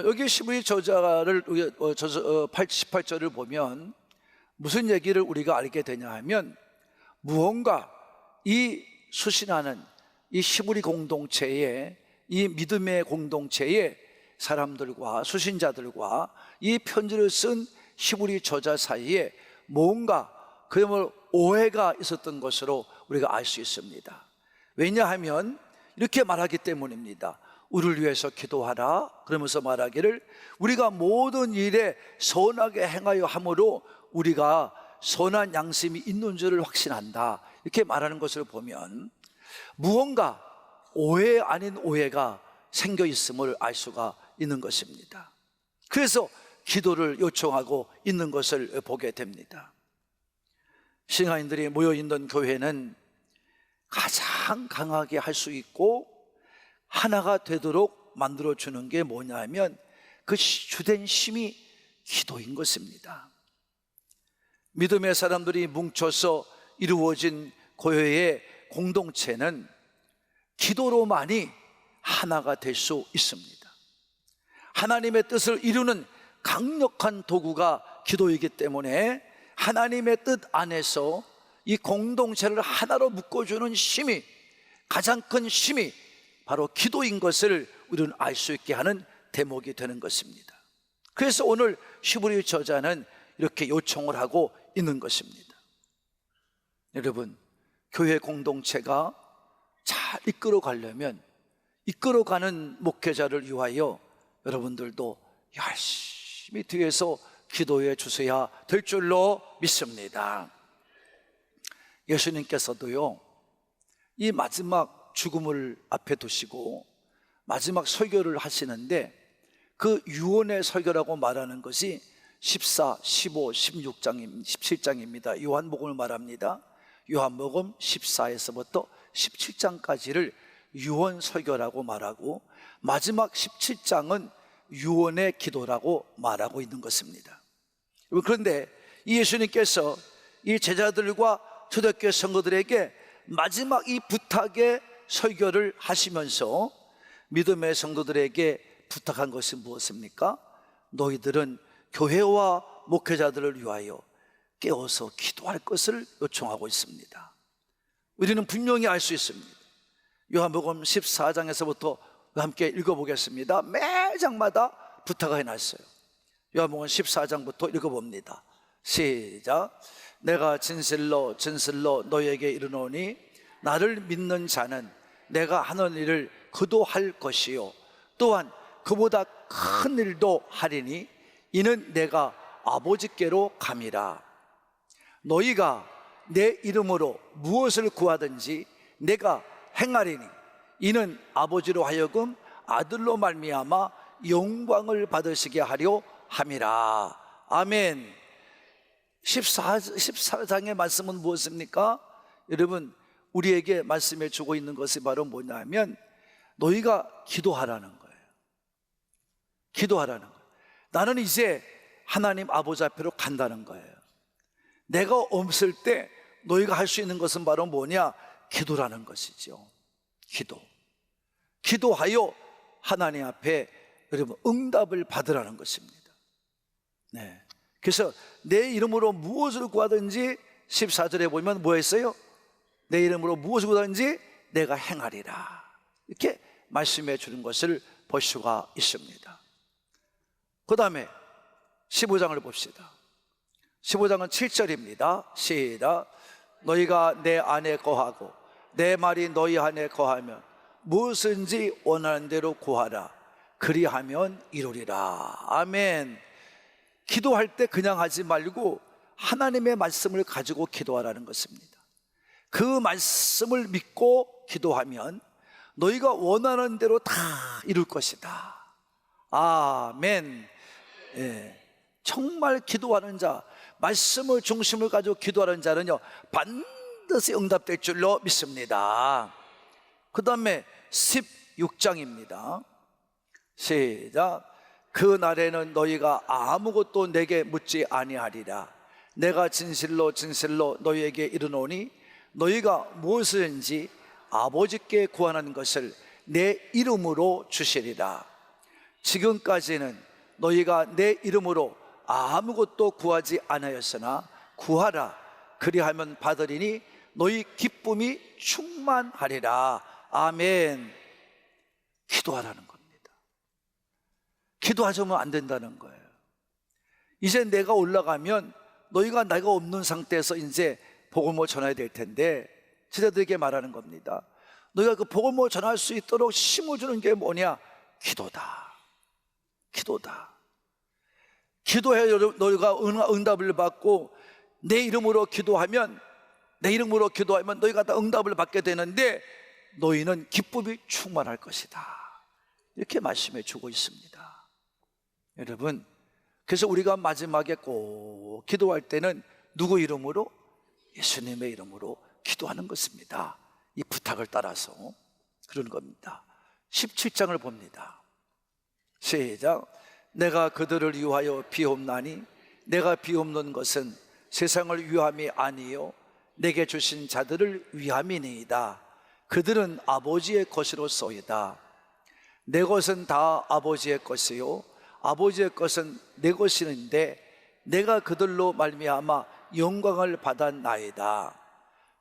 여기 시므리 저자를 18절을 보면 무슨 얘기를 우리가 알게 되냐 하면, 무언가 이 수신하는 이 시므리 공동체에, 이 믿음의 공동체에 사람들과 수신자들과 이 편지를 쓴 시므리 저자 사이에 뭔가 그야말로 오해가 있었던 것으로 우리가 알 수 있습니다. 왜냐하면 이렇게 말하기 때문입니다. 우리를 위해서 기도하라 그러면서 말하기를, 우리가 모든 일에 선하게 행하여 함으로 우리가 선한 양심이 있는 줄을 확신한다, 이렇게 말하는 것을 보면 무언가 오해 아닌 오해가 생겨 있음을 알 수가 있는 것입니다. 그래서 기도를 요청하고 있는 것을 보게 됩니다. 신앙인들이 모여있는 교회는 가장 강하게 할 수 있고 하나가 되도록 만들어주는 게 뭐냐 하면 그 주된 힘이 기도인 것입니다. 믿음의 사람들이 뭉쳐서 이루어진 교회의 공동체는 기도로만이 하나가 될 수 있습니다. 하나님의 뜻을 이루는 강력한 도구가 기도이기 때문에 하나님의 뜻 안에서 이 공동체를 하나로 묶어주는 힘이, 가장 큰 힘이 바로 기도인 것을 우리는 알 수 있게 하는 대목이 되는 것입니다. 그래서 오늘 시므리 저자는 이렇게 요청을 하고 있는 것입니다. 여러분, 교회 공동체가 잘 이끌어가려면 이끌어가는 목회자를 위하여 여러분들도 열심히 뒤에서 기도해 주셔야 될 줄로 믿습니다. 예수님께서도요, 이 마지막 죽음을 앞에 두시고 마지막 설교를 하시는데, 그 유언의 설교라고 말하는 것이 14, 15, 17장입니다. 요한복음을 말합니다. 요한복음 14에서부터 17장까지를 유언 설교라고 말하고, 마지막 17장은 유언의 기도라고 말하고 있는 것입니다. 그런데 이 예수님께서 이 제자들과 초대교회 성도들에게 마지막 이 부탁의 설교를 하시면서 믿음의 성도들에게 부탁한 것이 무엇입니까? 너희들은 교회와 목회자들을 위하여 깨어서 기도할 것을 요청하고 있습니다. 우리는 분명히 알 수 있습니다. 요한복음 14장에서부터 함께 읽어보겠습니다. 매 장마다 부탁을 해놨어요. 요한복음 14장부터 읽어봅니다. 시작. 내가 진실로 진실로 너희에게 이르노니 나를 믿는 자는 내가 하는 일을 그도 할 것이요 또한 그보다 큰 일도 하리니 이는 내가 아버지께로 감이라. 너희가 내 이름으로 무엇을 구하든지 내가 행하리니 이는 아버지로 하여금 아들로 말미암아 영광을 받으시게 하려 함이라. 아멘. 14장의 말씀은 무엇입니까? 여러분, 우리에게 말씀해 주고 있는 것이 바로 뭐냐면 너희가 기도하라는 거예요. 기도하라는 거예요. 나는 이제 하나님 아버지 앞으로 간다는 거예요. 내가 없을 때 너희가 할 수 있는 것은 바로 뭐냐? 기도라는 것이죠. 기도. 기도하여 하나님 앞에 여러분 응답을 받으라는 것입니다. 네. 그래서 내 이름으로 무엇을 구하든지 14절에 보면 뭐 했어요? 내 이름으로 무엇을 구하든지 내가 행하리라. 이렇게 말씀해 주는 것을 볼 수가 있습니다. 그 다음에 15장을 봅시다. 15장은 7절입니다. 시작. 너희가 내 안에 거하고 내 말이 너희 안에 거하면 무엇인지 원하는 대로 구하라. 그리하면 이루리라. 아멘. 기도할 때 그냥 하지 말고 하나님의 말씀을 가지고 기도하라는 것입니다. 그 말씀을 믿고 기도하면 너희가 원하는 대로 다 이룰 것이다. 아멘. 예. 정말 기도하는 자, 말씀을 중심을 가지고 기도하는 자는요 반드시 응답될 줄로 믿습니다. 그 다음에 16장입니다. 시작. 그 날에는 너희가 아무것도 내게 묻지 아니하리라. 내가 진실로 진실로 너희에게 이르노니 너희가 무엇이든지 아버지께 구하는 것을 내 이름으로 주시리라. 지금까지는 너희가 내 이름으로 아무것도 구하지 않았으나 구하라, 그리하면 받으리니 너희 기쁨이 충만하리라. 아멘. 기도하라는 겁니다. 기도하자면 안 된다는 거예요. 이제 내가 올라가면 너희가 내가 없는 상태에서 이제 복음을 전해야 될 텐데 제자들에게 말하는 겁니다. 너희가 그 복음을 전할 수 있도록 힘을 주는 게 뭐냐? 기도다. 기도다. 기도해 너희가 응답을 받고 내 이름으로 기도하면 너희가 다 응답을 받게 되는데 너희는 기쁨이 충만할 것이다. 이렇게 말씀해 주고 있습니다. 여러분, 그래서 우리가 마지막에 꼭 기도할 때는 누구 이름으로? 예수님의 이름으로 기도하는 것입니다. 이 부탁을 따라서 그런 겁니다. 17장을 봅니다. 시작. 내가 그들을 위하여 비옵나니 내가 비옵는 것은 세상을 위함이 아니요 내게 주신 자들을 위함이니이다. 그들은 아버지의 것이로소이다. 내 것은 다 아버지의 것이요 아버지의 것은 내 것이는데 내가 그들로 말미암아 영광을 받았나이다.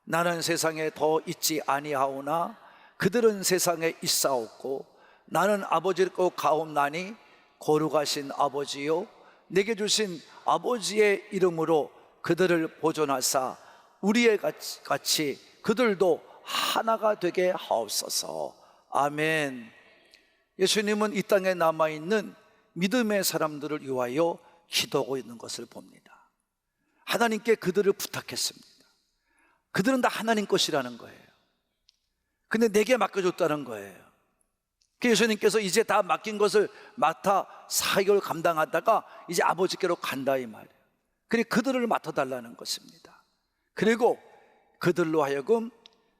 나는 세상에 더 있지 아니하오나 그들은 세상에 있사옵고 나는 아버지를 꼭 가옵나니 거룩하신 아버지요 내게 주신 아버지의 이름으로 그들을 보존하사 우리의 같이 그들도 하나가 되게 하옵소서. 아멘. 예수님은 이 땅에 남아있는 믿음의 사람들을 위하여 기도하고 있는 것을 봅니다. 하나님께 그들을 부탁했습니다. 그들은 다 하나님 것이라는 거예요. 근데 내게 맡겨줬다는 거예요. 예수님께서 이제 다 맡긴 것을 맡아 사역을 감당하다가 이제 아버지께로 간다 이 말이에요. 그러니까 그들을 맡아달라는 것입니다. 그리고 그들로 하여금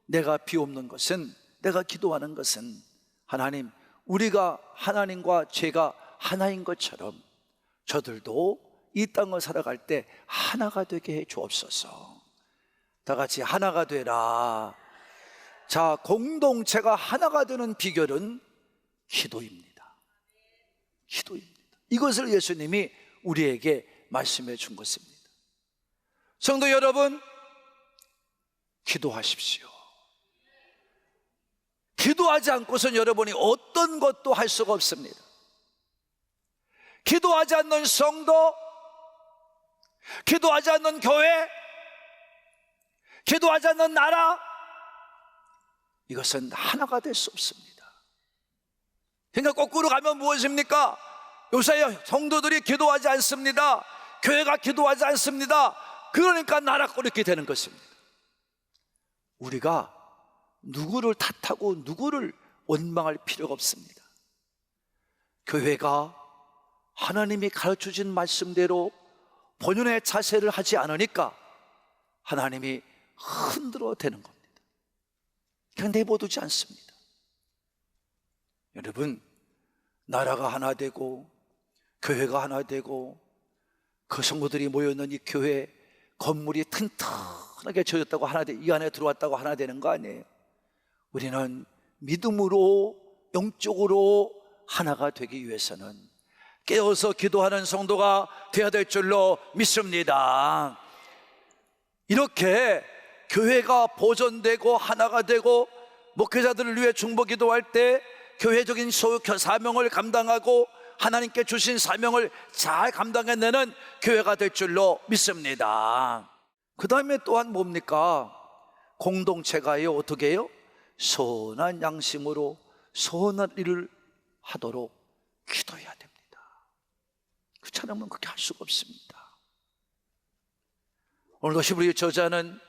내가 비옵는 것은, 내가 기도하는 것은 하나님, 우리가 하나님과 죄가 하나인 것처럼 저들도 이 땅을 살아갈 때 하나가 되게 해 주옵소서. 다 같이 하나가 되라. 자, 공동체가 하나가 되는 비결은 기도입니다. 기도입니다. 이것을 예수님이 우리에게 말씀해 준 것입니다. 성도 여러분, 기도하십시오. 기도하지 않고선 여러분이 어떤 것도 할 수가 없습니다. 기도하지 않는 성도, 기도하지 않는 교회, 기도하지 않는 나라, 이것은 하나가 될 수 없습니다. 그러니까 거꾸로 가면 무엇입니까? 요새 성도들이 기도하지 않습니다. 교회가 기도하지 않습니다. 그러니까 나라가 이렇게 되는 것입니다. 우리가 누구를 탓하고 누구를 원망할 필요가 없습니다. 교회가 하나님이 가르쳐준 말씀대로 본연의 자세를 하지 않으니까 하나님이 흔들어대는 겁니다. 그냥 내버두지 않습니다. 여러분, 나라가 하나 되고 교회가 하나 되고 그 성도들이 모여있는 이 교회 건물이 튼튼하게 지어졌다고 하나 이 안에 들어왔다고 하나 되는 거 아니에요. 우리는 믿음으로 영적으로 하나가 되기 위해서는 깨어서 기도하는 성도가 되어야 될 줄로 믿습니다. 이렇게 교회가 보존되고 하나가 되고 목회자들을 위해 중보 기도할 때 교회적인 사명을 감당하고 하나님께 주신 사명을 잘 감당해내는 교회가 될 줄로 믿습니다. 그 다음에 또한 뭡니까? 공동체가요, 어떻게 해요? 선한 양심으로 선한 일을 하도록 기도해야 됩니다. 그렇지 않으면 그렇게 할 수가 없습니다. 오늘도 히브리 저자는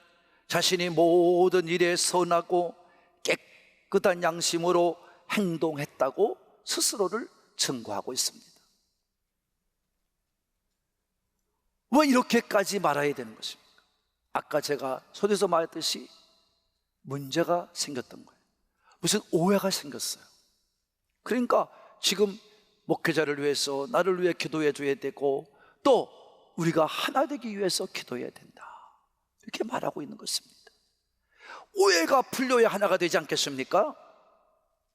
자신이 모든 일에 선하고 깨끗한 양심으로 행동했다고 스스로를 증거하고 있습니다. 왜 이렇게까지 말아야 되는 것입니까? 아까 제가 서두에서 말했듯이 문제가 생겼던 거예요. 무슨 오해가 생겼어요. 그러니까 지금 목회자를 위해서 나를 위해 기도해 줘야 되고 또 우리가 하나 되기 위해서 기도해야 된다, 이렇게 말하고 있는 것입니다. 오해가 풀려야 하나가 되지 않겠습니까?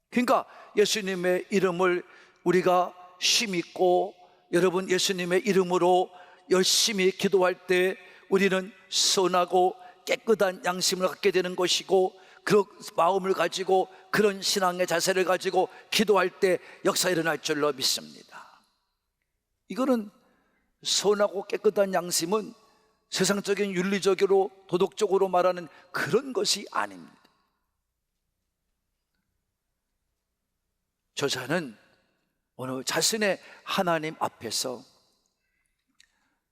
그러니까 예수님의 이름을 우리가 힘있고 여러분 예수님의 이름으로 열심히 기도할 때 우리는 선하고 깨끗한 양심을 갖게 되는 것이고, 그런 마음을 가지고 그런 신앙의 자세를 가지고 기도할 때 역사가 일어날 줄로 믿습니다. 이거는 선하고 깨끗한 양심은 세상적인 윤리적으로 도덕적으로 말하는 그런 것이 아닙니다. 저자는 오늘 자신의 하나님 앞에서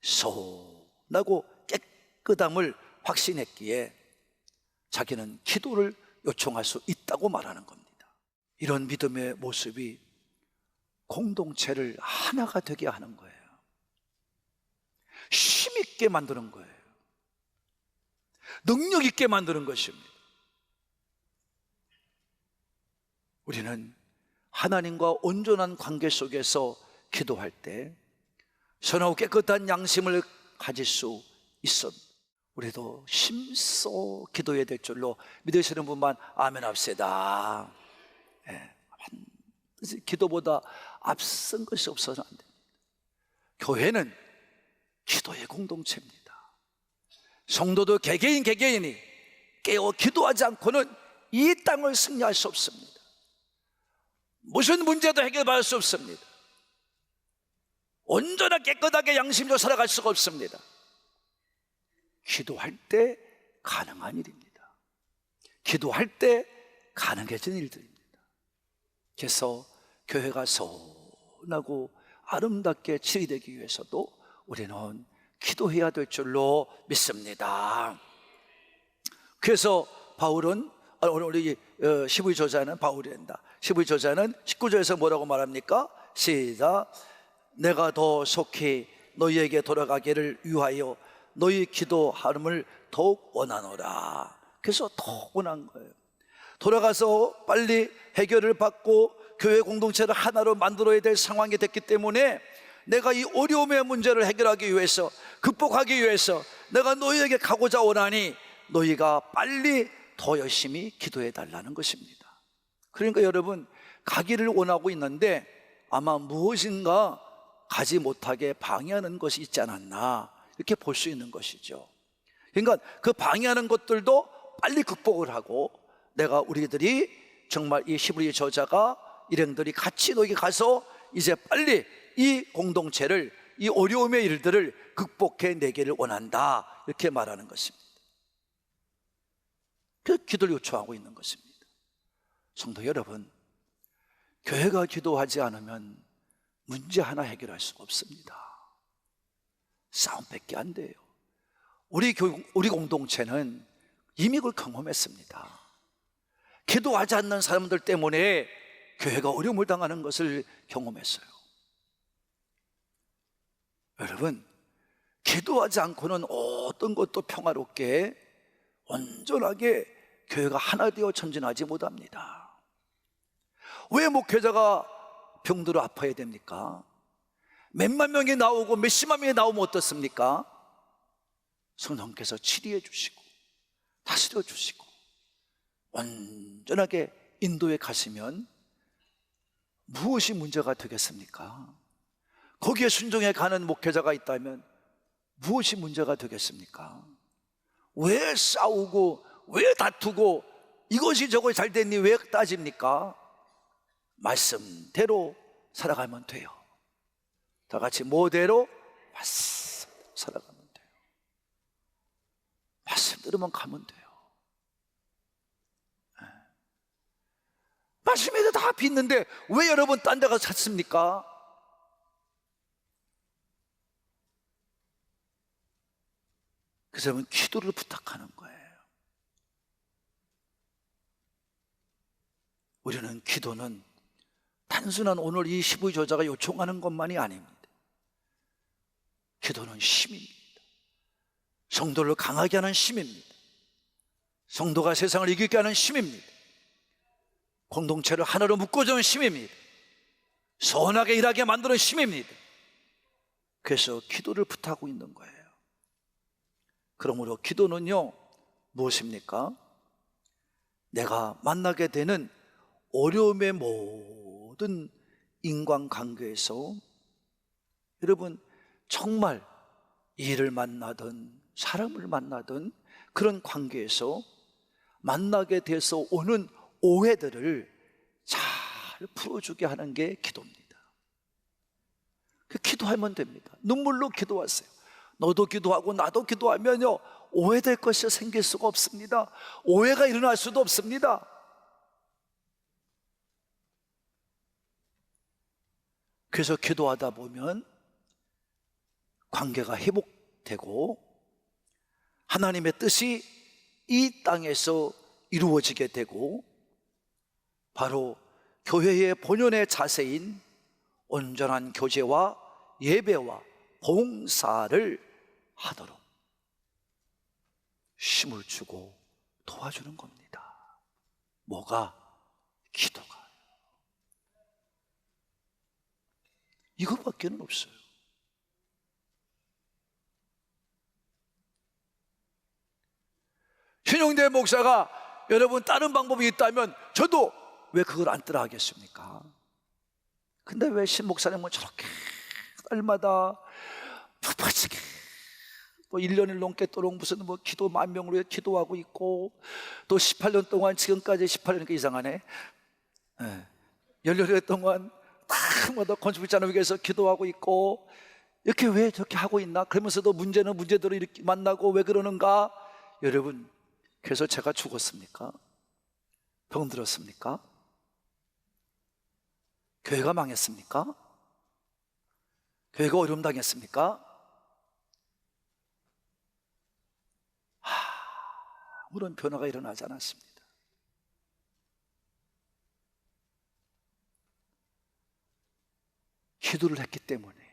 선하고 깨끗함을 확신했기에 자기는 기도를 요청할 수 있다고 말하는 겁니다. 이런 믿음의 모습이 공동체를 하나가 되게 하는 거예요. 힘있게 만드는 거예요. 능력 있게 만드는 것입니다. 우리는 하나님과 온전한 관계 속에서 기도할 때 선하고 깨끗한 양심을 가질 수 있습니다. 우리도 힘써 기도해야 될 줄로 믿으시는 분만 아멘 합시다. 기도보다 앞선 것이 없어서는 안 됩니다. 교회는 기도의 공동체입니다. 성도도 개개인이 깨어 기도하지 않고는 이 땅을 승리할 수 없습니다. 무슨 문제도 해결받을 수 없습니다. 온전하 깨끗하게 양심으로 살아갈 수가 없습니다. 기도할 때 가능한 일입니다. 기도할 때 가능해진 일들입니다. 그래서 교회가 선하고 아름답게 치리되기 위해서도 우리는 기도해야 될 줄로 믿습니다. 그래서 바울은 우리 12 저자는 바울이 된다. 12 저자는 19절에서 뭐라고 말합니까? 시작. 내가 더 속히 너희에게 돌아가기를 위하여 너희 기도함을 더욱 원하노라. 그래서 더 원한 거예요. 돌아가서 빨리 해결을 받고 교회 공동체를 하나로 만들어야 될 상황이 됐기 때문에 내가 이 어려움의 문제를 해결하기 위해서, 극복하기 위해서 내가 너희에게 가고자 원하니 너희가 빨리 더 열심히 기도해 달라는 것입니다. 그러니까 여러분, 가기를 원하고 있는데 아마 무엇인가 가지 못하게 방해하는 것이 있지 않았나, 이렇게 볼 수 있는 것이죠. 그러니까 그 방해하는 것들도 빨리 극복을 하고, 내가 우리들이 정말 이 히브리 저자가 일행들이 같이 너에게 가서 이제 빨리 이 공동체를, 이 어려움의 일들을 극복해 내기를 원한다, 이렇게 말하는 것입니다. 그 기도를 요청하고 있는 것입니다. 성도 여러분, 교회가 기도하지 않으면 문제 하나 해결할 수가 없습니다. 싸움밖에 안 돼요. 우리 공동체는 이미 그걸 경험했습니다. 기도하지 않는 사람들 때문에 교회가 어려움을 당하는 것을 경험했어요. 여러분, 기도하지 않고는 어떤 것도 평화롭게 온전하게 교회가 하나 되어 전진하지 못합니다. 왜 목회자가 병들어 아파야 됩니까? 몇만 명이 나오고 몇십만 명이 나오면 어떻습니까? 성령께서 치료해 주시고 다스려 주시고 온전하게 인도해 가시면 무엇이 문제가 되겠습니까? 거기에 순종해 가는 목회자가 있다면 무엇이 문제가 되겠습니까? 왜 싸우고 왜 다투고 이것이 저것이 잘 됐니 왜 따집니까? 말씀대로 살아가면 돼요. 다 같이 뭐대로? 말씀 살아가면 돼요. 말씀대로만 가면 돼요. 말씀에도 다 빚는데 왜 여러분 딴 데 가서 찾습니까? 그래서 여러분 기도를 부탁하는 거예요. 우리는 기도는 단순한 오늘 이 12 저자가 요청하는 것만이 아닙니다. 기도는 힘입니다. 성도를 강하게 하는 힘입니다. 성도가 세상을 이기게 하는 힘입니다. 공동체를 하나로 묶어주는 힘입니다. 선하게 일하게 만드는 힘입니다. 그래서 기도를 부탁하고 있는 거예요. 그러므로 기도는요, 무엇입니까? 내가 만나게 되는 어려움의 모든 인간관계에서 여러분 정말 일을 만나든 사람을 만나든 그런 관계에서 만나게 돼서 오는 오해들을 잘 풀어주게 하는 게 기도입니다. 기도하면 됩니다. 눈물로 기도하세요. 너도 기도하고 나도 기도하면요, 오해될 것이 생길 수가 없습니다. 오해가 일어날 수도 없습니다. 그래서 기도하다 보면 관계가 회복되고 하나님의 뜻이 이 땅에서 이루어지게 되고, 바로 교회의 본연의 자세인 온전한 교제와 예배와 봉사를 하도록 힘을 주고 도와주는 겁니다. 뭐가? 기도가. 이것밖에는 없어요. 신용대 목사가 여러분 다른 방법이 있다면 저도 왜 그걸 안 따라 하겠습니까? 근데 왜 신 목사님은 저렇게 날마다 푹푹하게 1년을 넘게도록 무슨 기도 10,000명을 위해 기도하고 있고, 또 18년 동안, 지금까지 18년이니까 이상하네, 16년 동안 다마다 건축비자를 위해서 기도하고 있고, 이렇게 왜 저렇게 하고 있나? 그러면서도 문제는 문제대로 이렇게 만나고 왜 그러는가? 여러분, 그래서 제가 죽었습니까? 병들었습니까? 교회가 망했습니까? 교회가 어려움 당했습니까? 아무런 변화가 일어나지 않았습니다. 기도를 했기 때문이에요.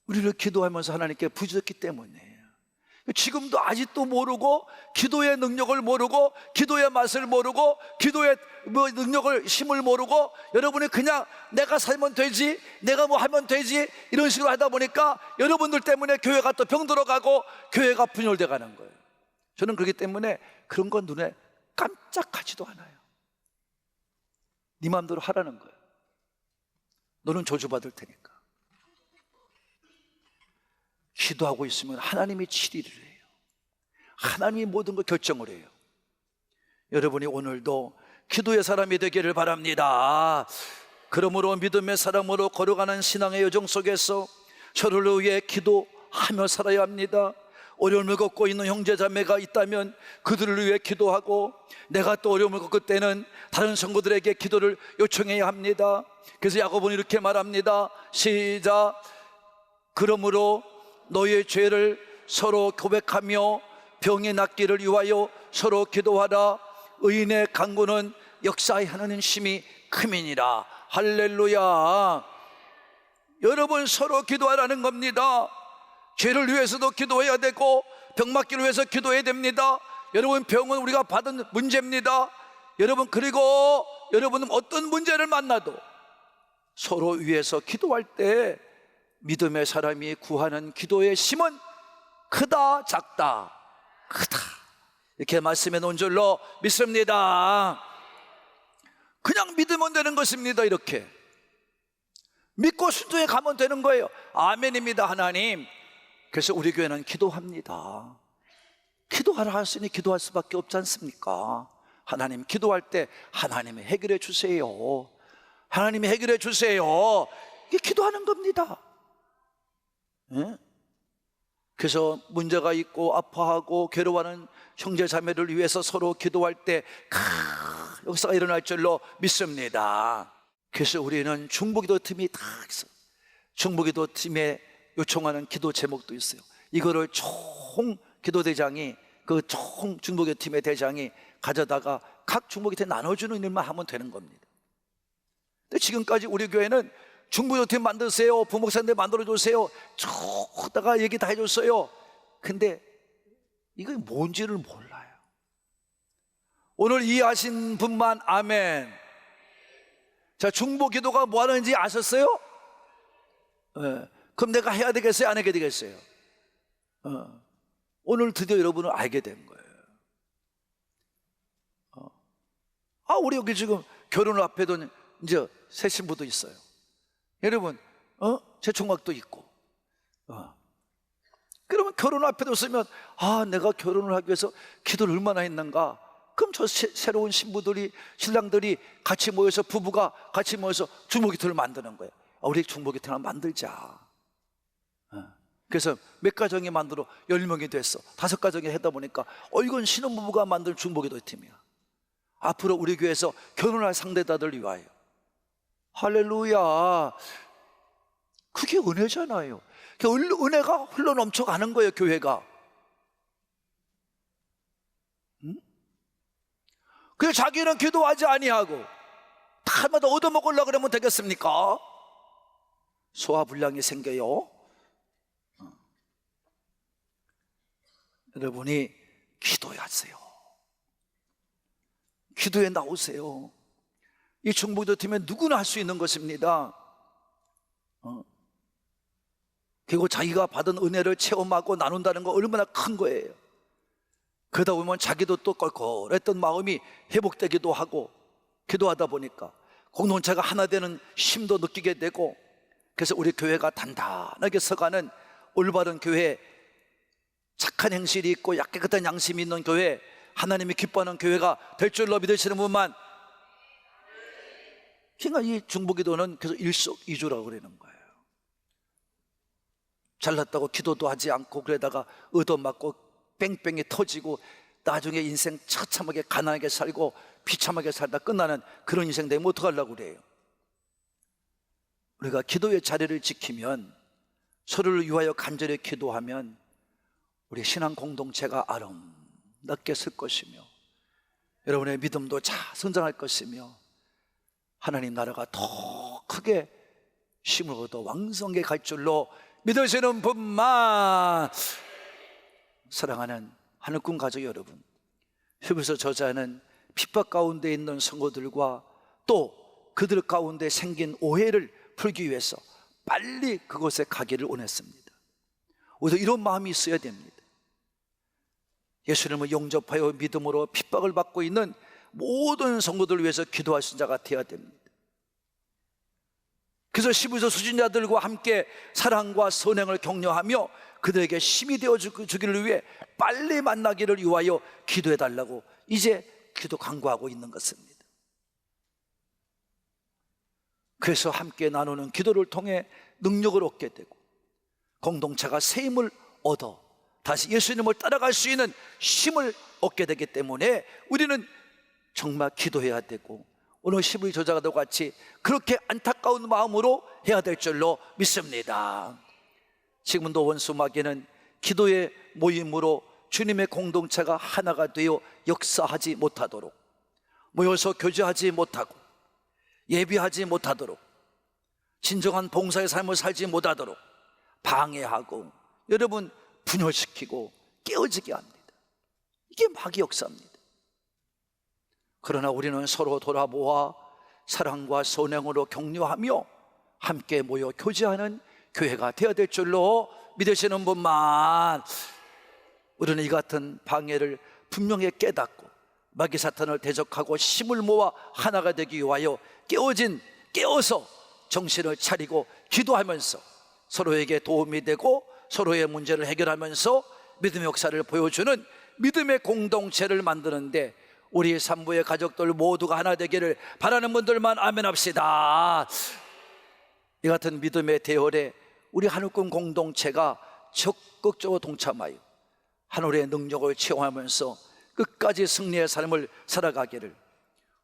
우리를 기도하면서 하나님께 부르짖었기 때문이에요. 지금도 아직도 모르고, 기도의 능력을 모르고, 기도의 맛을 모르고, 기도의 능력을, 힘을 모르고, 여러분이 그냥 내가 살면 되지, 내가 뭐 하면 되지, 이런 식으로 하다 보니까 여러분들 때문에 교회가 또 병들어가고 교회가 분열돼 가는 거예요. 저는 그렇기 때문에 그런 건 눈에 깜짝하지도 않아요. 네 마음대로 하라는 거예요. 너는 저주받을 테니까. 기도하고 있으면 하나님이 치리를 해요. 하나님이 모든 걸 결정을 해요. 여러분이 오늘도 기도의 사람이 되기를 바랍니다. 그러므로 믿음의 사람으로 걸어가는 신앙의 여정 속에서 서로를 위해 기도하며 살아야 합니다. 어려움을 겪고 있는 형제자매가 있다면 그들을 위해 기도하고, 내가 또 어려움을 겪을 때는 다른 성도들에게 기도를 요청해야 합니다. 그래서 야고보는 이렇게 말합니다. 시작. 그러므로 너희의 죄를 서로 고백하며 병이 낫기를 위하여 서로 기도하라. 의인의 간구는 역사에 하는 힘이 큼이니라. 할렐루야. 여러분, 서로 기도하라는 겁니다. 죄를 위해서도 기도해야 되고 병 낫기를 위해서 기도해야 됩니다. 여러분, 병은 우리가 받은 문제입니다. 여러분, 그리고 여러분은 어떤 문제를 만나도 서로 위해서 기도할 때 믿음의 사람이 구하는 기도의 힘은 크다 작다? 크다. 이렇게 말씀해 놓은 줄로 믿습니다. 그냥 믿으면 되는 것입니다. 이렇게 믿고 순종해 가면 되는 거예요. 아멘입니다. 하나님. 그래서 우리 교회는 기도합니다. 기도하라 하시니 기도할 수밖에 없지 않습니까? 하나님, 기도할 때 하나님이 해결해 주세요. 하나님이 해결해 주세요. 이게 기도하는 겁니다. 네? 그래서 문제가 있고 아파하고 괴로워하는 형제 자매를 위해서 서로 기도할 때 역사가 일어날 줄로 믿습니다. 그래서 우리는 중보기도 팀이 다 있어요. 중보기도 팀에 요청하는 기도 제목도 있어요. 이거를 총 기도대장이, 그 총 중보기도 팀의 대장이 가져다가 각 중보기도에 나눠주는 일만 하면 되는 겁니다. 근데 지금까지 우리 교회는 중보기도팀 만드세요, 부목사님들 만들어주세요 쭉 다가 얘기 다 해줬어요. 근데 이거 뭔지를 몰라요. 오늘 이해하신 분만 아멘. 자, 중보기도가 뭐 하는지 아셨어요? 네. 그럼 내가 해야 되겠어요? 안 하게 되겠어요? 오늘 드디어 여러분은 알게 된 거예요. 우리 여기 지금 결혼을 앞에 둔 이제 새 신부도 있어요. 여러분, 제 총각도 있고, 그러면 결혼 앞에 뒀으면 내가 결혼을 하기 위해서 기도를 얼마나 했는가. 그럼 저 새로운 신부들이, 신랑들이 같이 모여서, 부부가 같이 모여서 중보기도를 만드는 거예요. 우리 중보기도 하나 만들자. 그래서 몇 가정이 만들어 10명이 됐어. 5가정이 하다 보니까 이건 신혼부부가 만든 중보기도 팀이야. 앞으로 우리 교회에서 결혼할 상대자들 위하여. 할렐루야. 그게 은혜잖아요. 은혜가 흘러 넘쳐가는 거예요, 교회가. 그래서 자기는 기도하지 아니하고 달마다 얻어먹으려고 그러면 되겠습니까? 소화불량이 생겨요. 여러분이 기도하세요. 기도에 나오세요. 이 중보기도 팀에 누구나 할 수 있는 것입니다. 그리고 자기가 받은 은혜를 체험하고 나눈다는 거 얼마나 큰 거예요. 그러다 보면 자기도 또 껄껄했던 마음이 회복되기도 하고, 기도하다 보니까 공동체가 하나 되는 힘도 느끼게 되고, 그래서 우리 교회가 단단하게 서가는 올바른 교회, 착한 행실이 있고 깨끗한 양심이 있는 교회, 하나님이 기뻐하는 교회가 될 줄로 믿으시는 분만. 그러니까 이 중보기도는 계속 일석이조라고 그러는 거예요. 잘났다고 기도도 하지 않고 그러다가 얻어맞고 뺑뺑이 터지고 나중에 인생 처참하게 가난하게 살고 비참하게 살다 끝나는 그런 인생 되면 어떡하려고 그래요. 우리가 기도의 자리를 지키면, 서로를 위하여 간절히 기도하면 우리 신앙 공동체가 아름답게 설 것이며, 여러분의 믿음도 잘 성장할 것이며, 하나님 나라가 더 크게 힘을 얻어 왕성하게 갈 줄로 믿으시는 분만. 사랑하는 하늘꾼 가족 여러분, 히브리서 저자는 핍박 가운데 있는 성도들과 또 그들 가운데 생긴 오해를 풀기 위해서 빨리 그곳에 가기를 원했습니다. 우리도 이런 마음이 있어야 됩니다. 예수님을 영접하여 믿음으로 핍박을 받고 있는 모든 성도들을 위해서 기도하신 자가 되어야 됩니다. 그래서 시부서 수진자들과 함께 사랑과 선행을 격려하며 그들에게 힘이 되어 주기를 위해 빨리 만나기를 위하여 기도해 달라고 이제 기도 강구하고 있는 것입니다. 그래서 함께 나누는 기도를 통해 능력을 얻게 되고, 공동체가 새 힘을 얻어 다시 예수님을 따라갈 수 있는 힘을 얻게 되기 때문에 우리는 정말 기도해야 되고, 오늘 12 저자가도 같이 그렇게 안타까운 마음으로 해야 될 줄로 믿습니다. 지금도 원수마귀는 기도의 모임으로 주님의 공동체가 하나가 되어 역사하지 못하도록, 모여서 교제하지 못하고 예비하지 못하도록, 진정한 봉사의 삶을 살지 못하도록 방해하고, 여러분 분열시키고 깨어지게 합니다. 이게 마귀 역사입니다. 그러나 우리는 서로 돌아보아 사랑과 선행으로 격려하며 함께 모여 교제하는 교회가 되어야 될 줄로 믿으시는 분만. 우리는 이 같은 방해를 분명히 깨닫고 마귀 사탄을 대적하고 힘을 모아 하나가 되기 위하여 깨어서 정신을 차리고 기도하면서 서로에게 도움이 되고 서로의 문제를 해결하면서 믿음의 역사를 보여주는 믿음의 공동체를 만드는데 우리 산부의 가족들 모두가 하나 되기를 바라는 분들만 아멘 합시다. 이 같은 믿음의 대열에 우리 하늘꾼 공동체가 적극적으로 동참하여 하늘의 능력을 체험하면서 끝까지 승리의 삶을 살아가기를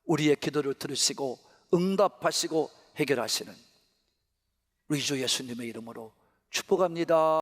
우리의 기도를 들으시고 응답하시고 해결하시는 우리 주 예수님의 이름으로 축복합니다.